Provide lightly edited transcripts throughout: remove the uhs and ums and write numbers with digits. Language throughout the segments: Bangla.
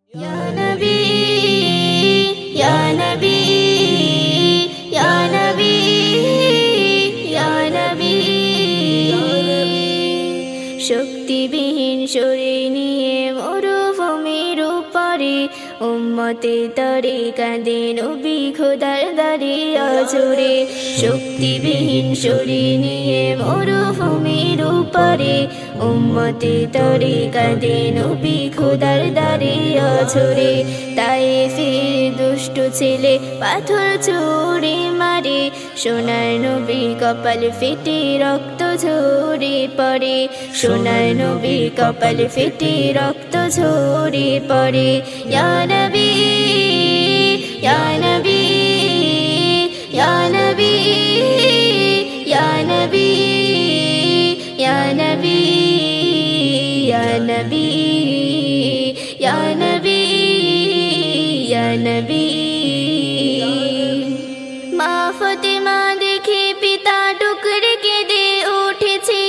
Ya Nabi, Ya Nabi, Ya Nabi, Ya Nabi, শক্তিবিহীন শরীর নিয়ে মরুভূমির উপরে উম্মতে তরে কাঁদে নবী খোদার দারে আজরে। শক্তিবিহীন শরীর নিয়ে মরুভূমির উপরে উম্মতে তরে কাঁদে নবী খোদার দারে আজরে। তায়েফের দুষ্ট ছেলে পাথর ছুঁড়ে মারে, সোনার নবী কপাল ফেটে রক্ত ঝরে পড়ে। সোনার নবী কপাল ফেটে রক্ত ঝরে পড়ে। ইয়া নবী, ইয়া নবী, ইয়া নবী, ইয়া নবী, ইয়া নবী, ইয়া নবী, ইয়া নবী, ইয়া নবী। মা ফাতেমা দেখে পিতা টুকরে কেঁদে উঠেছে,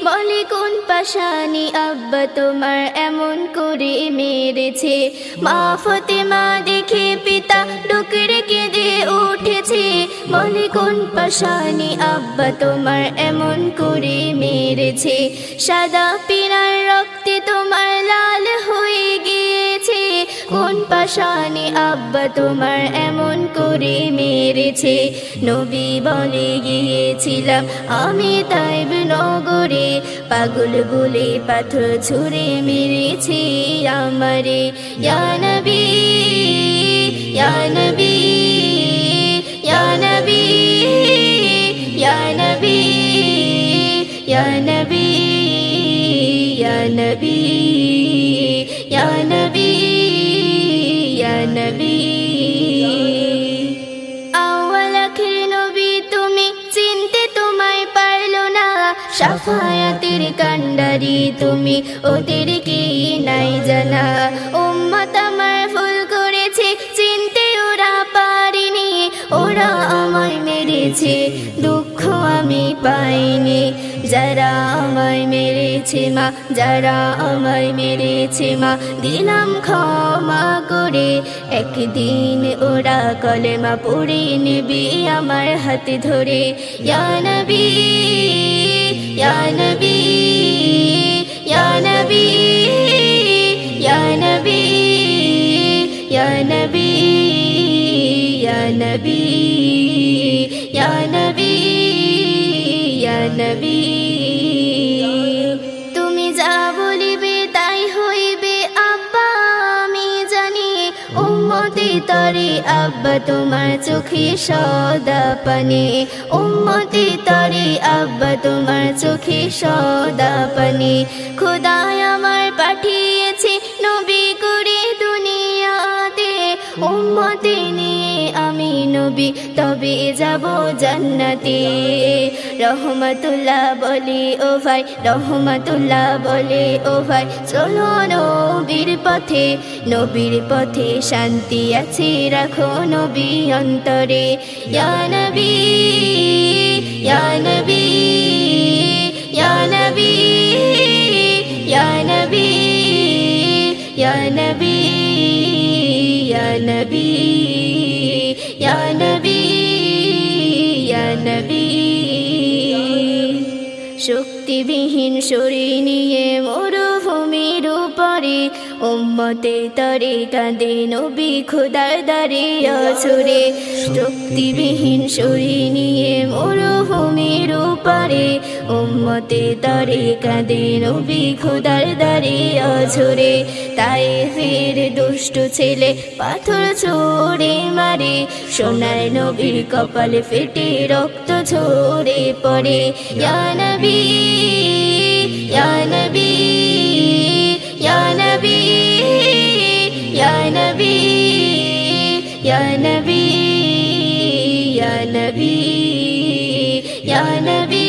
বলে কোন পাশানি আব্বা তোমার এমন করে মেরেছে। মা ফাতেমা দেখে পিতা টুকরে কেঁদে উঠেছে, বলে কোন পাশানি আব্বা তোমার এমন করে মেরেছে। সাদা পিনার রক্তে তোমার লাল হয়ে গিয়েছে, কোন পাশানি আব্বা তোমার এমন করে মেরেছে। নবী বলে গিয়েছিলাম আমি তাইব নগরে, পাগল বলে পাথর ছুঁড়ে মেরেছে আমারে। ইয়া নবী, ইয়া নবী, ইয়া নবী, ইয়া নবী, ইয়া নবী, ইয়া নবী, ইয়া নবী, ইয়া নবী। আউয়াল আখির নবী তুমি চিনতে তোমায় পারলো না, শাফায়াতের কান্ডারি তুমি ওদেরকে নাই জানা। উম্মত আমার ভুল করেছে চিনতে ওরা পারেনি, ওরা আমায় মেরেছে দুঃখ আমি পাইনি। যারা আমায় মেরেছে মা, যারা আমায় মেরেছে মা, দিলাম ক্ষমা করে। একদিন ওরা কলেমা পড়ে নেবে আমার হাতে ধরে। ইয়া নবী, ইয়া নবী, ইয়া নবী, ইয়া নবী, ইয়া নবী, ইয়া নবী, ইয়া নবী, ইয়া নবী। তুমি যা বলিবে তাই হইবে আব্বা আমি জানি, উম্মতে তরে আব্বা তোমার চোখে সদা পানি। উম্মতে তরে আব্বা তোমার চোখে সদা পানি। খোদায় আমার পাঠিয়েছে নবী করে দুনিয়াতে, উম্মতে নিয়ে আমি নবী তবে যাব জান্নাতে। রহমাতুল্লাহ বলে ও ভাই, রহমাতুল্লাহ বলে ও ভাই, চলো নবীর পথে, নবীর পথে শান্তি আছে রাখো নবী অন্তরে। ইয়া নবী, ইয়া নবী, ইয়া নবী, ইয়া নবী, ইয়া নবী, ইয়া নবী, ইয়া নবী, ইয়া নবী। শক্তিবিহীন শরীর নিয়ে মরুভূমির উপরে উম্মতে তরে কাঁদে নবী খোদার দারে আছরে। শক্তিবিহীন শরীর নিয়ে মরুভূমির উপরে উম্মতে তরে কাঁদে নবী খোদার দারে আছরে। তায়েফের দুষ্ট ছেলে পাথর ছুঁড়ে মারে, সোনার নবীর কপাল ফেটে রক্ত ঝরে পড়ে। ইয়া নবী, ইয়া নবী, ইয়া নবী, ইয়া নবী, ইয়া নবী, ইয়া নবী, ইয়া নবী,